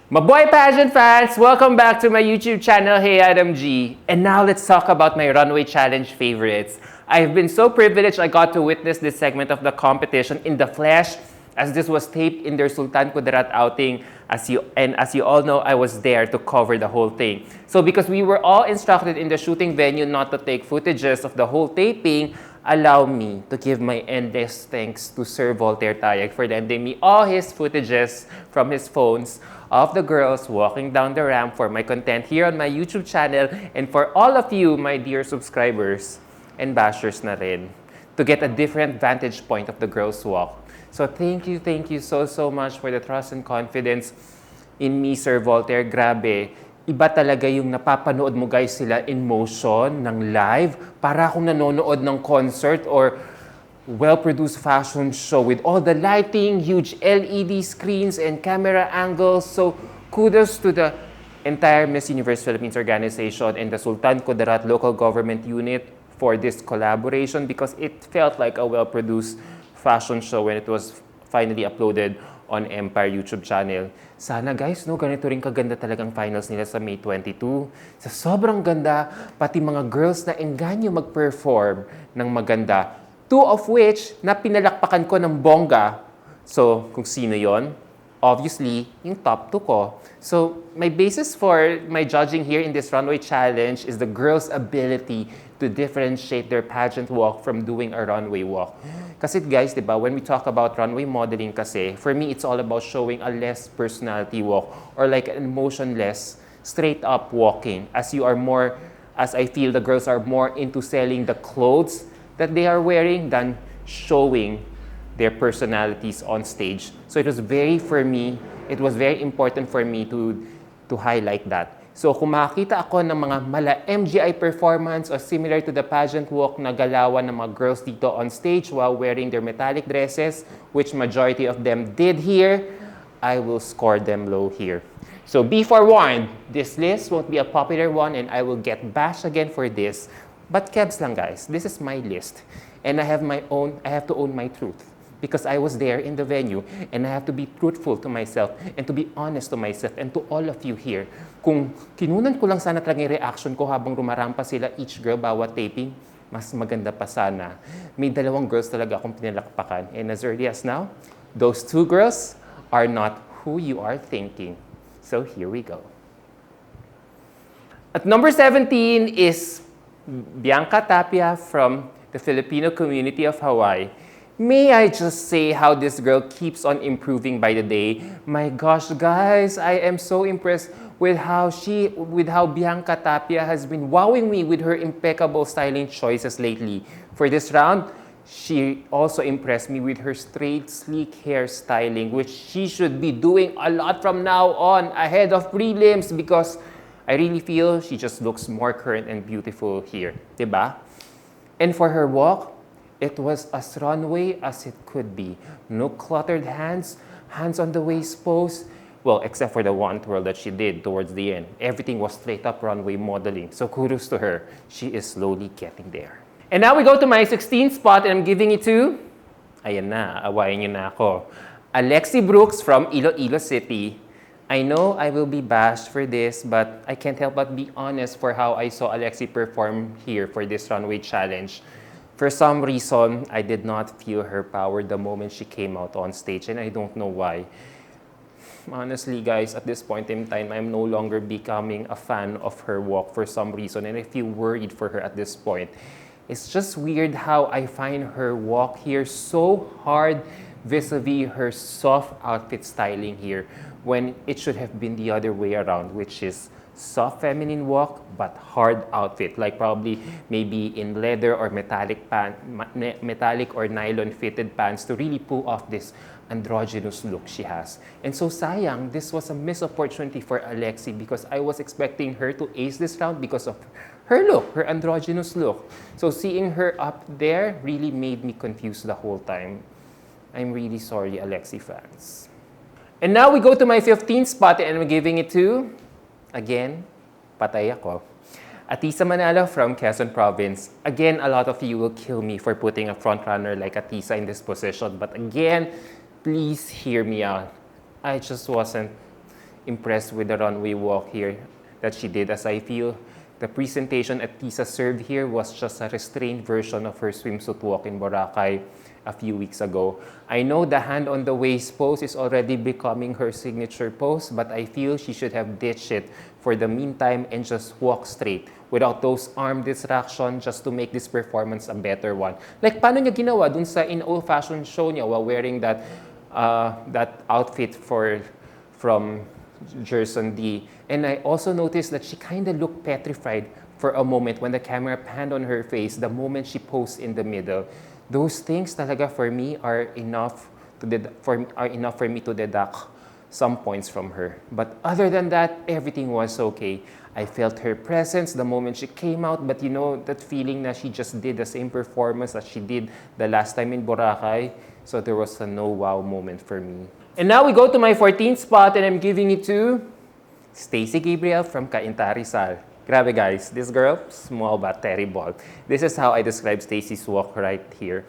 Maboy pageant fans, welcome back to my YouTube channel, Hey Adam G. And now let's talk about my runway challenge favorites. I've been so privileged I got to witness this segment of the competition in the flesh, as this was taped in their Sultan Kudarat outing. As you all know, I was there to cover the whole thing. So because we were all instructed in the shooting venue not to take footages of the whole taping, allow me to give my endless thanks to Sir Voltaire Tayag for lending me all his footages from his phones of the girls walking down the ramp for my content here on my YouTube channel, and for all of you, my dear subscribers and bashers na rin, to get a different vantage point of the girls walk. So thank you so much for the trust and confidence in me, Sir Voltaire. Grabe, iba talaga yung napapanood mo guys sila in motion, ng live, para akong nanonood ng concert or well-produced fashion show with all the lighting, huge LED screens, and camera angles. So kudos to the entire Miss Universe Philippines organization and the Sultan Kudarat local government unit for this collaboration, because it felt like a well-produced fashion show when it was finally uploaded on Empire YouTube channel. Sana guys, no, ganito rin kaganda talagang finals nila sa May 22. Sa sobrang ganda, pati mga girls na engganyo mag-perform ng maganda. Two of which na pinalakpakan ko ng bongga. So, kung sino yon? Obviously, yung top 2 ko. So, my basis for my judging here in this runway challenge is the girls' ability to differentiate their pageant walk from doing a runway walk. Kasi guys, di ba, when we talk about runway modeling kasi, for me, it's all about showing a less personality walk or like an emotionless, straight up walking. As I feel the girls are more into selling the clothes that they are wearing than showing their personalities on stage. So it was very important for me to highlight that. So kung makakita ako ng mga mala MGI performance or similar to the pageant walk na galawan ng mga girls dito on stage while wearing their metallic dresses, which majority of them did here, I will score them low here. So be forewarned, this list won't be a popular one and I will get bashed again for this. But kebs lang guys, this is my list. And I have to own my truth. Because I was there in the venue and I have to be truthful to myself and to be honest to myself and to all of you here. Kung kinunan ko lang sana talaga yung reaction ko habang rumarampa sila each girl bawat taping, mas maganda pa sana. May 2 girls talaga akong pinalakpakan. And as early as now, those 2 girls are not who you are thinking. So here we go. At number 17 is Bianca Tapia from the Filipino community of Hawaii. May I just say how this girl keeps on improving by the day. My gosh, guys, I am so impressed with how Bianca Tapia has been wowing me with her impeccable styling choices lately. For this round, she also impressed me with her straight, sleek hair styling, which she should be doing a lot from now on ahead of prelims, because I really feel she just looks more current and beautiful here, diba? And for her walk, it was as runway as it could be. No cluttered hands on the waist pose. Well, except for the one twirl that she did towards the end. Everything was straight up runway modeling. So kudos to her. She is slowly getting there. And now we go to my 16th spot and I'm giving it to, ayan na, awayin niyo na ako, Alexi Brooks from Iloilo City. I know I will be bashed for this, but I can't help but be honest for how I saw Alexi perform here for this runway challenge. For some reason, I did not feel her power the moment she came out on stage, and I don't know why. Honestly, guys, at this point in time, I'm no longer becoming a fan of her walk for some reason, and I feel worried for her at this point. It's just weird how I find her walk here so hard vis-a-vis her soft outfit styling here, when it should have been the other way around, which is soft feminine walk but hard outfit, like probably maybe in leather or metallic or nylon fitted pants to really pull off this androgynous look she has. And so sayang, this was a missed opportunity for Alexi, because I was expecting her to ace this round because of her look, her androgynous look. So seeing her up there really made me confused the whole time. I'm really sorry, Alexi fans. And now we go to my 15th spot and I'm giving it to, again, patay ako, Atisa Manalo from Quezon Province. Again, a lot of you will kill me for putting a frontrunner like Atisa in this position. But again, please hear me out. I just wasn't impressed with the runway walk here that she did, as I feel the presentation Atisa served here was just a restrained version of her swimsuit walk in Boracay a few weeks ago. I know the hand on the waist pose is already becoming her signature pose, but I feel she should have ditched it for the meantime and just walk straight without those arm distraction just to make this performance a better one. Like, paano niya ginawa dun sa in-old fashion show niya while wearing that outfit from Jerson D. And I also noticed that she kind of looked petrified for a moment when the camera panned on her face the moment she posed in the middle. Those things talaga for me are enough for me to deduct some points from her. But other than that, everything was okay. I felt her presence the moment she came out, but you know that feeling that she just did the same performance that she did the last time in Boracay. So there was a no wow moment for me. And now we go to my 14th spot, and I'm giving it to Stacy Gabriel from Cainta Rizal. Grabe guys, this girl, small but terrible. This is how I describe Stacy's walk right here.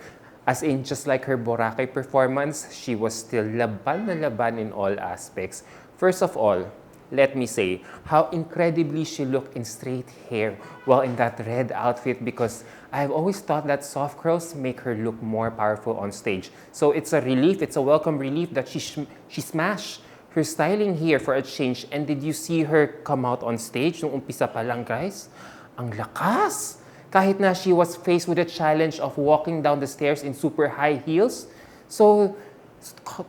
As in, just like her Boracay performance, she was still laban na laban in all aspects. First of all, let me say how incredibly she looked in straight hair while in that red outfit, because I've always thought that soft curls make her look more powerful on stage. So it's a relief, it's a welcome relief that she smashed her styling here for a change. And did you see her come out on stage nung umpisa pa lang, guys? Ang lakas! Kahit na she was faced with the challenge of walking down the stairs in super high heels. So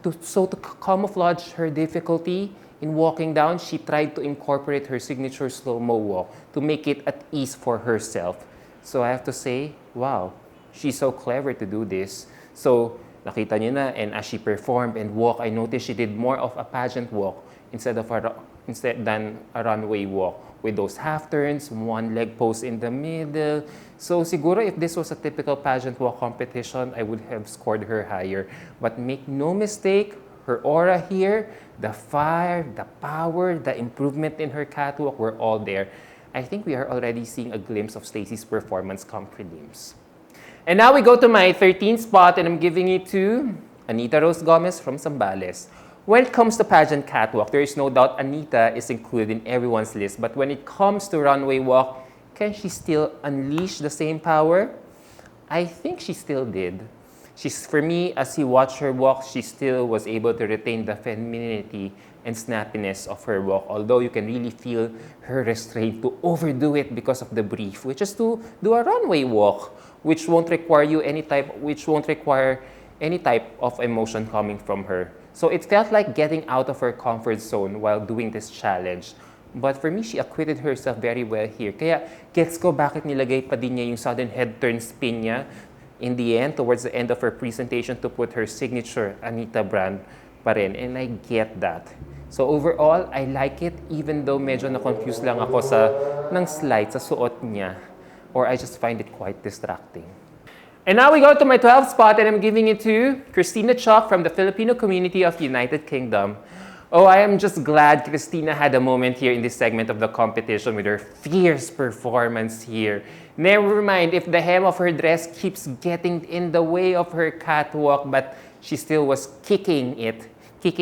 to camouflage her difficulty in walking down, she tried to incorporate her signature slow-mo walk to make it at ease for herself. So I have to say, wow, she's so clever to do this. So nakita niyo na, and as she performed and walked, I noticed she did more of a pageant walk instead than a runway walk, with those half turns, one leg pose in the middle. So siguro if this was a typical pageant walk competition, I would have scored her higher. But make no mistake, her aura here, the fire, the power, the improvement in her catwalk were all there. I think we are already seeing a glimpse of Stacy's performance come prelims. And now we go to my 13th spot, and I'm giving it to Anita Rose Gomez from Zambales. When it comes to pageant catwalk, there is no doubt Anita is included in everyone's list. But when it comes to runway walk, can she still unleash the same power? I think she still did. For me, as you watch her walk, she still was able to retain the femininity and snappiness of her walk. Although you can really feel her restraint to overdo it because of the brief, which is to do a runway walk, which won't require any type of emotion coming from her. So it felt like getting out of her comfort zone while doing this challenge. But for me, she acquitted herself very well here. Kaya gets ko bakit nilagay pa din niya yung sudden head turn spin niya in the end, towards the end of her presentation, to put her signature Anita brand pa rin. And I get that. So overall, I like it, even though medyo na-confuse lang ako ng slide sa suot niya. Or I just find it quite distracting. And now we go to my 12th spot, and I'm giving it to Christina Chalk from the Filipino community of United Kingdom. Oh, I am just glad Christina had a moment here in this segment of the competition with her fierce performance here. Never mind if the hem of her dress keeps getting in the way of her catwalk, but she still was kicking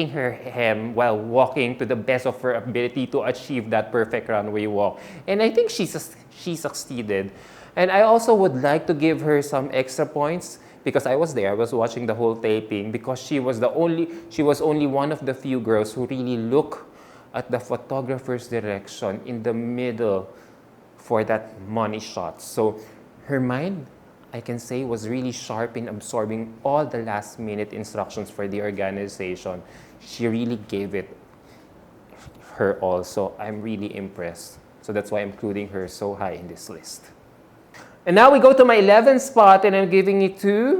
her hem while walking to the best of her ability to achieve that perfect runway walk. And I think she succeeded. And I also would like to give her some extra points because I was there. I was watching the whole taping because she was only one of the few girls who really look at the photographer's direction in the middle for that money shot. So her mind, I can say, was really sharp in absorbing all the last minute instructions for the organization. She really gave it her all. So I'm really impressed. So that's why I'm including her so high in this list. And now we go to my 11th spot, and I'm giving it to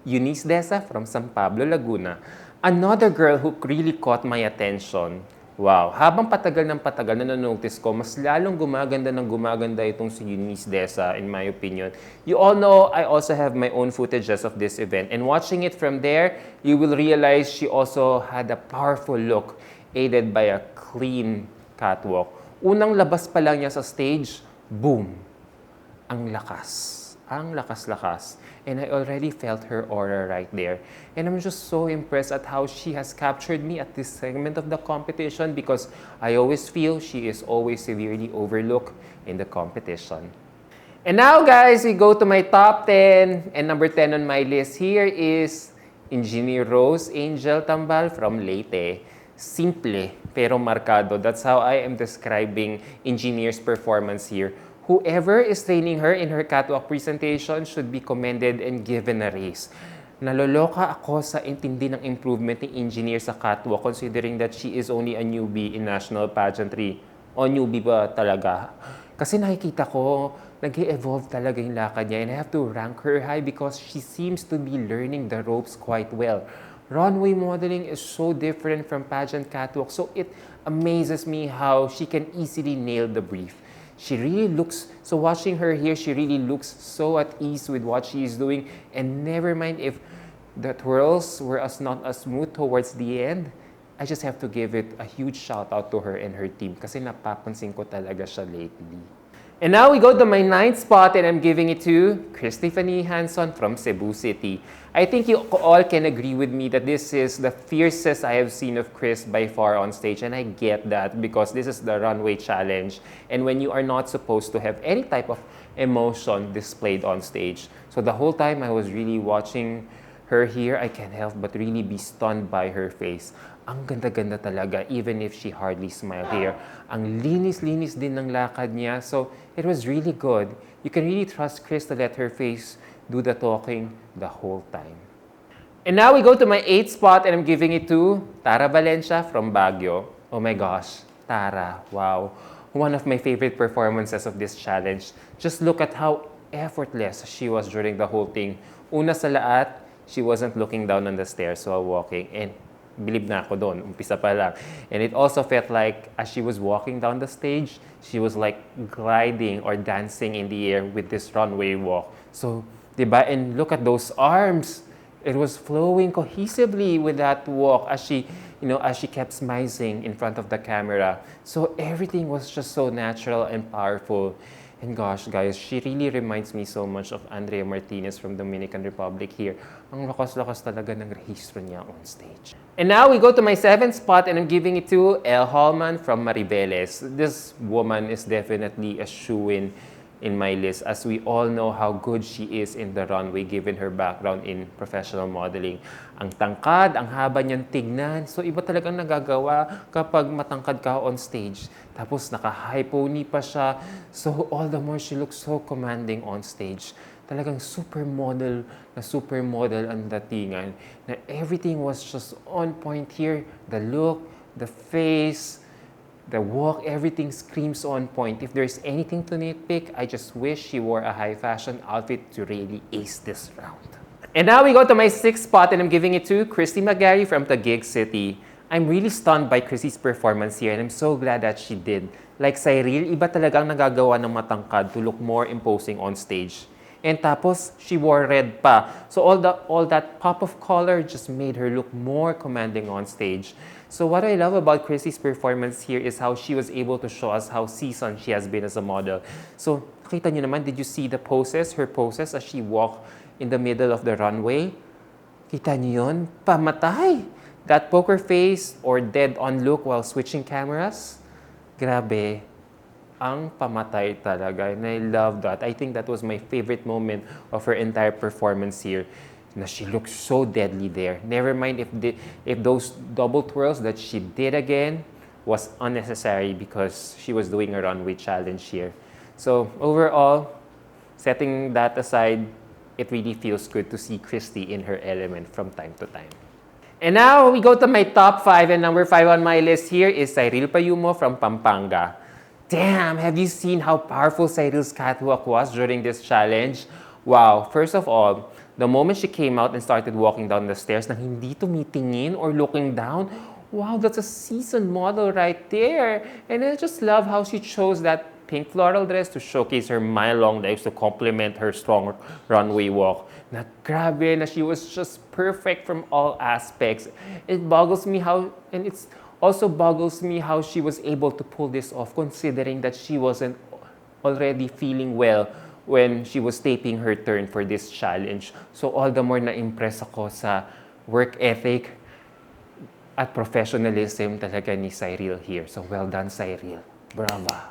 Unice Desa from San Pablo, Laguna. Another girl who really caught my attention. Wow, habang patagal ng patagal na notice ko, mas lalong gumaganda itong si Unice Desa, in my opinion. You all know I also have my own footages of this event. And watching it from there, you will realize she also had a powerful look, aided by a clean catwalk. Unang labas pa lang niya sa stage, boom! Ang lakas. ang lakas-lakas. And I already felt her aura right there. And I'm just so impressed at how she has captured me at this segment of the competition because I always feel she is always severely overlooked in the competition. And now, guys, we go to my top 10. And number 10 on my list here is Engineer Rose Angel Tambal from Leyte. Simple pero markado. That's how I am describing Engineer's performance here. Whoever is training her in her catwalk presentation should be commended and given a raise. Naloloka ako sa intindi ng improvement ni Engineer sa catwalk considering that she is only a newbie in national pageantry. O newbie ba talaga? Kasi nakikita ko, nag-evolve talaga yung lakad niya and I have to rank her high because she seems to be learning the ropes quite well. Runway modeling is so different from pageant catwalk, so it amazes me how she can easily nail the brief. She really looks, so watching her here, she really looks so at ease with what she is doing. And never mind if the twirls were not as smooth towards the end, I just have to give it a huge shout out to her and her team kasi napapansin ko talaga siya lately. And now we go to my 9th spot and I'm giving it to Christina Hanson from Cebu City. I think you all can agree with me that this is the fiercest I have seen of Chris by far on stage, and I get that because this is the runway challenge and when you are not supposed to have any type of emotion displayed on stage. So the whole time I was really watching her here, I can't help but really be stunned by her face. Ang ganda-ganda talaga even if she hardly smiled here. Ang linis-linis din ng lakad niya. So it was really good. You can really trust Chris to let her face do the talking the whole time. And now we go to my 8th spot and I'm giving it to Tara Valencia from Baguio. Oh my gosh, Tara, wow. One of my favorite performances of this challenge. Just look at how effortless she was during the whole thing. Una sa lahat, she wasn't looking down on the stairs while walking. And believe na ako doon, umpisa pa lang. And it also felt like as she was walking down the stage, she was like gliding or dancing in the air with this runway walk. So, diba? And look at those arms. It was flowing cohesively with that walk as she, as she kept smiling in front of the camera. So everything was just so natural and powerful. And gosh, guys, she really reminds me so much of Andrea Martinez from Dominican Republic here. Ang lakas-lakas talaga ng rehistro niya on stage. And now we go to my 7th spot and I'm giving it to Elham from Mariveles. This woman is definitely a shoo-in in my list as we all know how good she is in the runway given her background in professional modeling. Ang tangkad, ang haba niyang tignan. So iba talagang nagagawa kapag matangkad ka on stage. Tapos naka-high pony pa siya. So all the more she looks so commanding on stage. Talagang supermodel ang datingan. Na everything was just on point here. The look, the face, the walk, everything screams on point. If there's anything to nitpick, I just wish she wore a high fashion outfit to really ace this round. And now we go to my 6th spot and I'm giving it to Christy Magari from Taguig City. I'm really stunned by Chrissy's performance here and I'm so glad that she did. Like Cyril, iba talagang nagagawa ng matangkad to look more imposing on stage. And tapos, she wore red pa. So all that pop of color just made her look more commanding on stage. So what I love about Chrissy's performance here is how she was able to show us how seasoned she has been as a model. So, nakita niyo naman, did you see the poses, her poses as she walked in the middle of the runway? Kita niyo yun? Pamatay! That poker face or dead-on look while switching cameras? Grabe. Ang pamatay talaga. And I love that. I think that was my favorite moment of her entire performance here. Na she looked so deadly there. Never mind if those double twirls that she did again was unnecessary because she was doing a runway challenge here. So overall, setting that aside, it really feels good to see Christy in her element from time to time. And now we go to my top 5 and number 5 on my list here is Cyril Spayumo from Pampanga. Damn, have you seen how powerful Cyril's catwalk was during this challenge? Wow, first of all, the moment she came out and started walking down the stairs na hindi tumitingin or looking down, wow, that's a seasoned model right there. And I just love how she chose that pink floral dress to showcase her mile-long legs to complement her strong runway walk. Na grabe na she was just perfect from all aspects. It boggles me how, and it's also boggles me how she was able to pull this off considering that she wasn't already feeling well when she was taping her turn for this challenge. So all the more na-impress ako sa work ethic at professionalism talaga ni Cyril here. So well done, Cyril. Brava.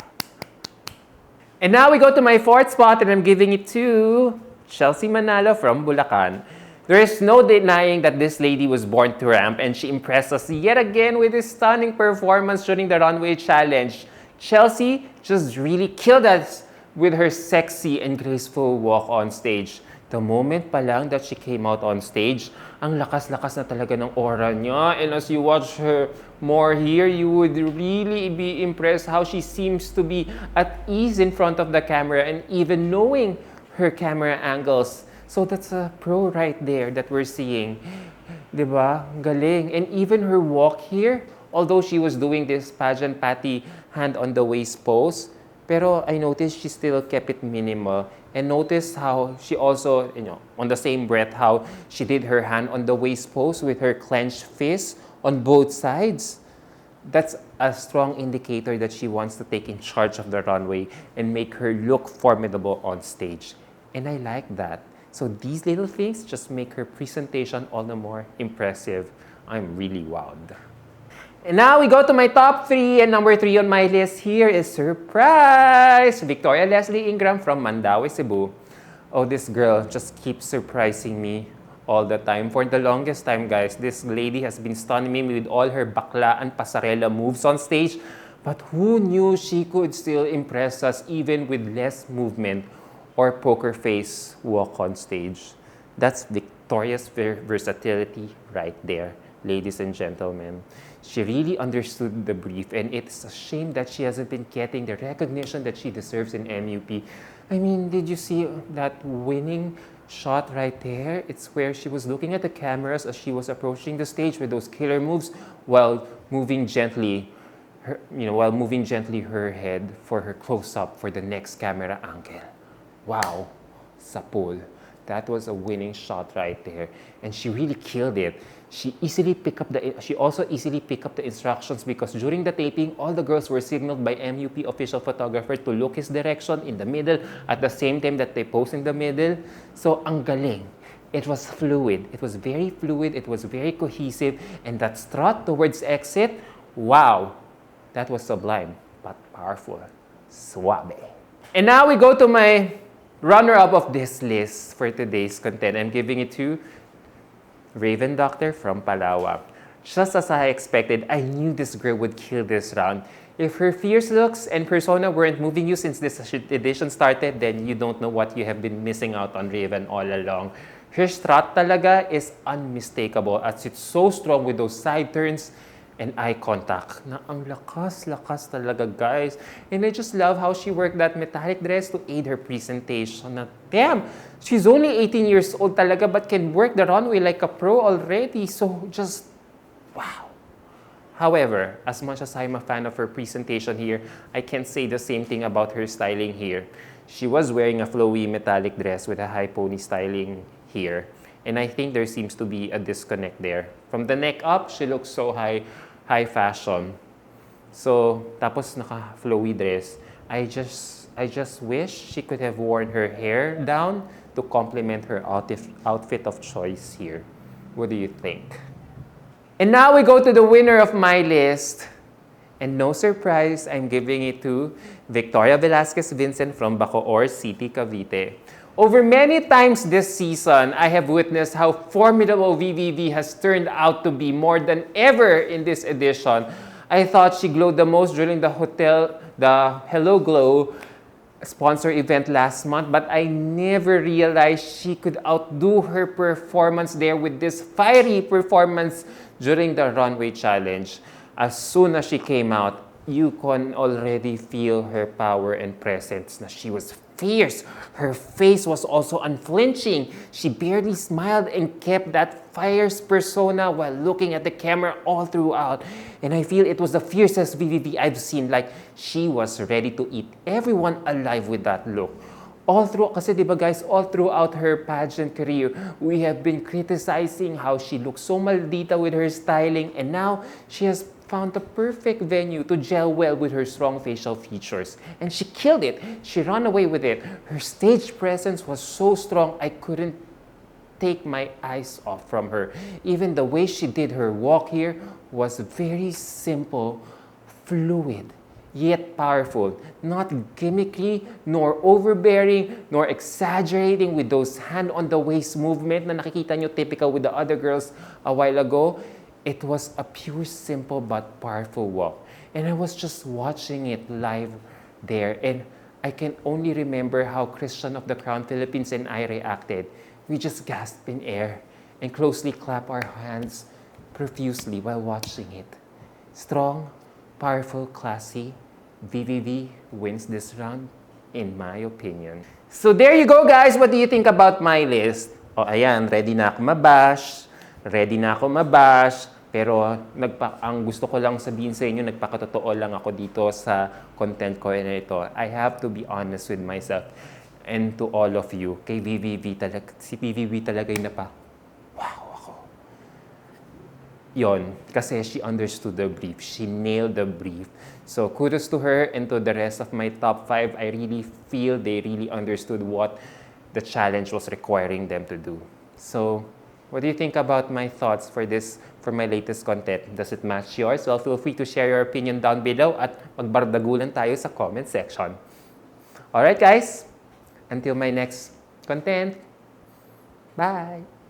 And now we go to my fourth spot, and I'm giving it to Atisa Manalo from Bulakan. There is no denying that this lady was born to ramp, and she impressed us yet again with this stunning performance during the runway challenge. Chelsea just really killed us with her sexy and graceful walk on stage. The moment pa lang that she came out on stage, ang lakas-lakas na talaga ng aura niya. And as you watch her more here, you would really be impressed how she seems to be at ease in front of the camera and even knowing her camera angles. So that's a pro right there that we're seeing. Diba? Galing. And even her walk here, although she was doing this pageant patty hand on the waist pose, pero I noticed she still kept it minimal. And notice how she also, on the same breath, how she did her hand on the waist pose with her clenched fist on both sides. That's a strong indicator that she wants to take in charge of the runway and make her look formidable on stage. And I like that. So these little things just make her presentation all the more impressive. I'm really wowed. And now we go to my top 3, and number 3 on my list here is surprise! Victoria Leslie Ingram from Mandaue, Cebu. Oh, this girl just keeps surprising me all the time. For the longest time, guys, this lady has been stunning me with all her bakla and pasarela moves on stage. But who knew she could still impress us even with less movement or poker face walk on stage? That's Victoria's versatility right there, ladies and gentlemen. She really understood the brief, and it's a shame that she hasn't been getting the recognition that she deserves in MUPh. I mean, did you see that winning shot right there? It's where she was looking at the cameras as she was approaching the stage with those killer moves while moving gently her head for her close-up for the next camera angle. Wow, sapul. That was a winning shot right there, and she really killed it. She also easily picked up the instructions, because during the taping, all the girls were signaled by MUPh official photographer to look his direction in the middle at the same time that they pose in the middle. So, ang galing. It was fluid. It was very fluid. It was very cohesive. And that strut towards exit, wow, that was sublime, but powerful. Suave. And now we go to my runner-up of this list for today's content. I'm giving it to Raven Doctor from Palawan. Just as I expected, I knew this girl would kill this round. If her fierce looks and persona weren't moving you since this edition started, then you don't know what you have been missing out on Raven all along. Her strut talaga is unmistakable, as it's so strong with those side turns and eye contact. Na ang lakas talaga, guys. And I just love how she worked that metallic dress to aid her presentation. Na, damn, she's only 18 years old talaga but can work the runway like a pro already. So just, wow. However, as much as I'm a fan of her presentation here, I can't say the same thing about her styling here. She was wearing a flowy metallic dress with a high pony styling here. And I think there seems to be a disconnect there. From the neck up, she looks so high fashion. So, tapos naka-flowy dress. I just wish she could have worn her hair down to complement her outfit of choice here. What do you think? And now we go to the winner of my list. And no surprise, I'm giving it to Victoria Velasquez Vincent from Bacoor City, Cavite. Over many times this season, I have witnessed how formidable VVV has turned out to be more than ever in this edition. I thought she glowed the most during the Hello Glow sponsor event last month, but I never realized she could outdo her performance there with this fiery performance during the runway challenge. As soon as she came out, you can already feel her power and presence. She was fierce. Her face was also unflinching. She barely smiled and kept that fierce persona while looking at the camera all throughout. And I feel it was the fiercest VVV I've seen. Like, she was ready to eat everyone alive with that look. All throughout her pageant career, we have been criticizing how she looks so maldita with her styling, and now she has found the perfect venue to gel well with her strong facial features. And she killed it. She ran away with it. Her stage presence was so strong, I couldn't take my eyes off from her. Even the way she did her walk here was very simple, fluid, yet powerful. Not gimmicky, nor overbearing, nor exaggerating with those hand-on-the-waist movement na nakikita nyo typical with the other girls a while ago. It was a pure, simple, but powerful walk. And I was just watching it live there. And I can only remember how Christian of the Crown Philippines and I reacted. We just gasped in air and closely clapped our hands profusely while watching it. Strong, powerful, classy, VVV wins this round, in my opinion. So there you go, guys. What do you think about my list? O ayan, ready na ako mabash. Ready na ako mabash. Pero ang gusto ko lang sabihin sa inyo, nagpakatotoo lang ako dito sa content ko na ito. I have to be honest with myself and to all of you. Kay VVV talaga, si VVV talaga yung wow ako. Yon, kasi she understood the brief. She nailed the brief. So kudos to her and to the rest of my top 5. I really feel they really understood what the challenge was requiring them to do. So, what do you think about my thoughts for my latest content? Does it match yours? Well, feel free to share your opinion down below at magbardagulan tayo sa comment section. Alright guys, until my next content, bye!